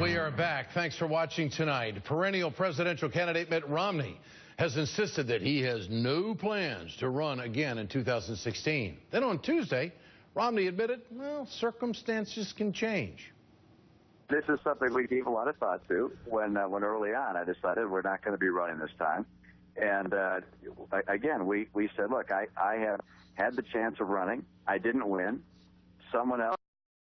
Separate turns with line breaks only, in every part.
We are back. Thanks for watching tonight. Perennial presidential candidate Mitt Romney has insisted that he has no plans to run again in 2016. Then on Tuesday, Romney admitted, well, circumstances can change.
This is something we gave a lot of thought to when early on I decided we're not going to be running this time. And again, we said, look, I have had the chance of running. I didn't win. Someone else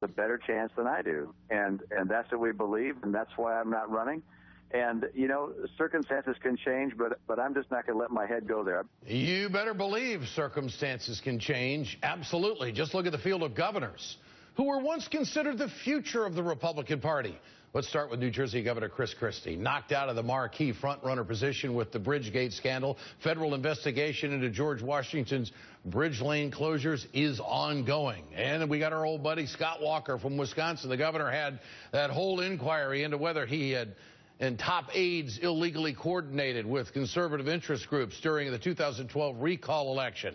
has a better chance than I do. And that's what we believe, and that's why I'm not running. And, you know, circumstances can change, but I'm just not going to let my head go there.
You better believe circumstances can change. Absolutely. Just look at the field of governors, who were once considered the future of the Republican Party. Let's start with New Jersey Governor Chris Christie, knocked out of the marquee front-runner position with the Bridgegate scandal. Federal investigation into George Washington's bridge lane closures is ongoing. And we got our old buddy Scott Walker from Wisconsin. The governor had that whole inquiry into whether he had and top aides illegally coordinated with conservative interest groups during the 2012 recall election.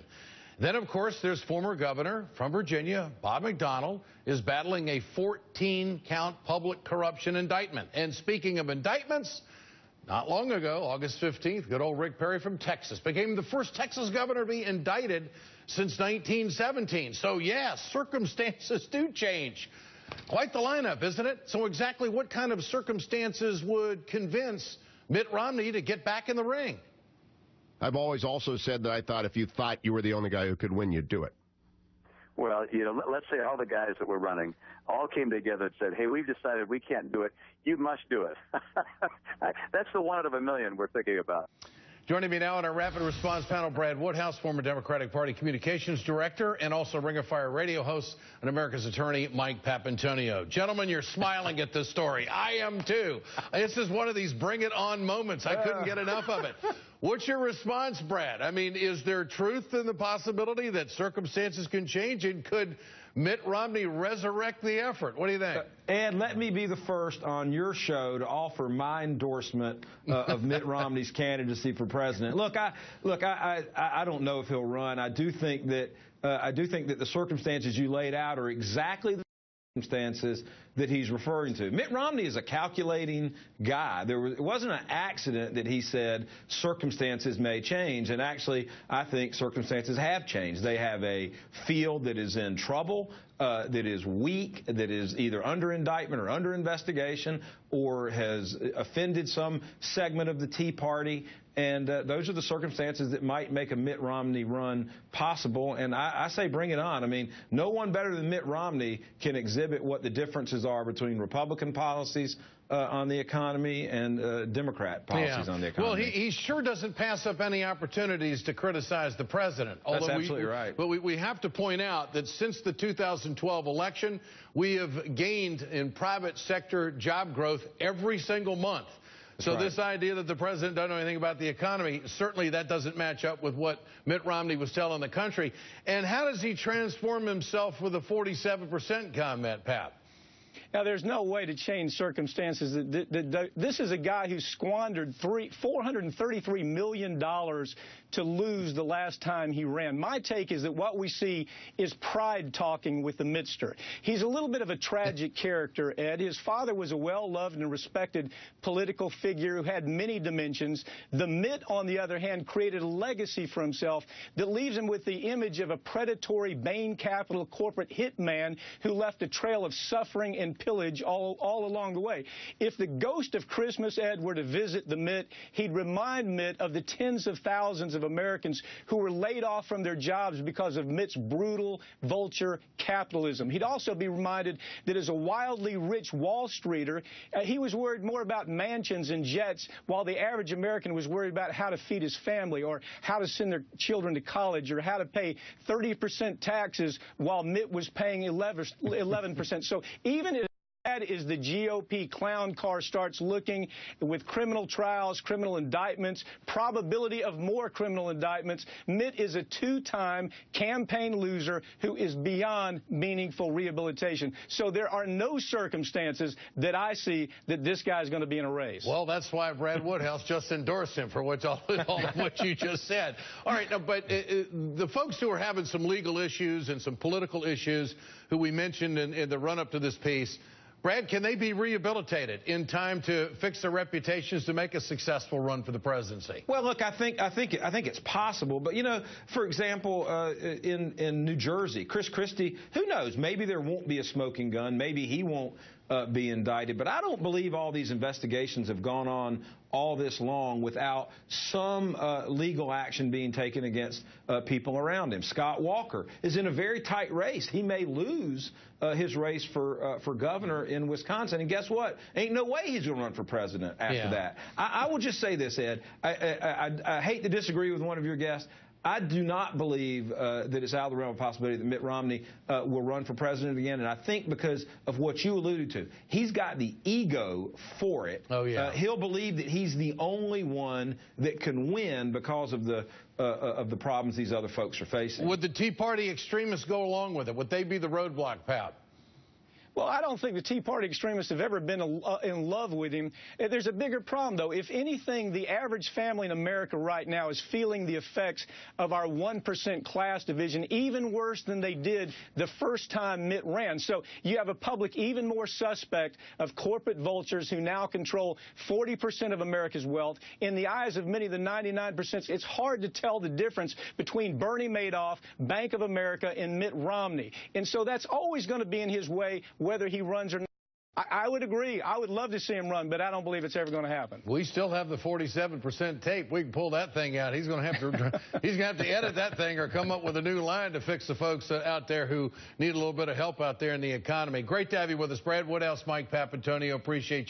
Then, of course, there's former governor from Virginia, Bob McDonnell, is battling a 14-count public corruption indictment. And speaking of indictments, not long ago, August 15th, good old Rick Perry from Texas became the first Texas governor to be indicted since 1917. So, yes, circumstances do change. Quite the lineup, isn't it? So exactly what kind of circumstances would convince Mitt Romney to get back in the ring?
I've always also said that I thought if you thought you were the only guy who could win, you'd do it.
Well, you know, let's say all the guys that were running all came together and said, hey, we've decided we can't do it. You must do it. That's the one out of a million we're thinking about.
Joining me now on our rapid response panel, Brad Woodhouse, former Democratic Party communications director, and also Ring of Fire radio host and America's attorney, Mike Papantonio. Gentlemen, you're smiling at this story. I am too. This is one of these bring it on moments. I couldn't get enough of it. What's your response, Brad? I mean, is there truth in the possibility that circumstances can change, and could Mitt Romney resurrect the effort? What do you think?
Ed, let me be the first on your show to offer my endorsement of Mitt Romney's candidacy for president. Look, I don't know if he'll run. I do think that the circumstances you laid out are exactly the circumstances that he's referring to. Mitt Romney is a calculating guy. It wasn't an accident that he said circumstances may change, and actually I think circumstances have changed. They have a field that is in trouble, that is weak, that is either under indictment or under investigation, or has offended some segment of the Tea Party. And those are the circumstances that might make a Mitt Romney run possible. And I say bring it on. I mean, no one better than Mitt Romney can exhibit what the differences are between Republican policies on the economy and Democrat policies on the economy.
Well, he sure doesn't pass up any opportunities to criticize the president.
That's absolutely right.
But we have to point out that since the 2012 election, we have gained in private sector job growth every single month. So this idea that the president doesn't know anything about the economy, certainly that doesn't match up with what Mitt Romney was telling the country. And how does he transform himself with a 47% comment, Pat?
Now, there's no way to change circumstances. This is a guy who squandered $433 million to lose the last time he ran. My take is that what we see is pride talking with the Mittster. He's a little bit of a tragic character, Ed. His father was a well-loved and respected political figure who had many dimensions. The Mitt, on the other hand, created a legacy for himself that leaves him with the image of a predatory Bain Capital corporate hitman who left a trail of suffering and pillage all along the way. If the ghost of Christmas, Ed, were to visit the Mitt, he'd remind Mitt of the tens of thousands of Americans who were laid off from their jobs because of Mitt's brutal vulture capitalism. He'd also be reminded that as a wildly rich Wall Streeter, he was worried more about mansions and jets, while the average American was worried about how to feed his family or how to send their children to college or how to pay 30% taxes while Mitt was paying 11%. So even if that is the GOP clown car starts looking with criminal trials, criminal indictments, probability of more criminal indictments, Mitt is a two-time campaign loser who is beyond meaningful rehabilitation. So there are no circumstances that I see that this guy's going to be in a race.
Well, that's why Brad Woodhouse just endorsed him for all of what you just said. All right, but the folks who are having some legal issues and some political issues who we mentioned in the run-up to this piece, Brad, can they be rehabilitated in time to fix their reputations to make a successful run for the presidency?
Well, look, I think it's possible. But, you know, for example, in New Jersey, Chris Christie, who knows? Maybe there won't be a smoking gun. Maybe he won't be indicted. But I don't believe all these investigations have gone on all this long without some legal action being taken against people around him. Scott Walker is in a very tight race. He may lose his race for governor in Wisconsin. And guess what? Ain't no way he's going to run for president after that. I will just say this, Ed. I hate to disagree with one of your guests. I do not believe that it's out of the realm of possibility that Mitt Romney will run for president again. And I think because of what you alluded to, he's got the ego for it.
Oh, yeah.
He'll believe that he's the only one that can win because of the problems these other folks are facing.
Would the Tea Party extremists go along with it? Would they be the roadblock, Pat?
Well, I don't think the Tea Party extremists have ever been in love with him. There's a bigger problem, though. If anything, the average family in America right now is feeling the effects of our 1% class division even worse than they did the first time Mitt ran. So you have a public even more suspect of corporate vultures who now control 40% of America's wealth. In the eyes of many of the 99%, it's hard to tell the difference between Bernie Madoff, Bank of America, and Mitt Romney. And so that's always going to be in his way, whether he runs or not. I would agree. I would love to see him run, but I don't believe it's ever going to happen.
We still have the 47% tape. We can pull that thing out. He's going to have to edit that thing or come up with a new line to fix the folks out there who need a little bit of help out there in the economy. Great to have you with us, Brad Woodhouse, Mike Papantonio. Appreciate your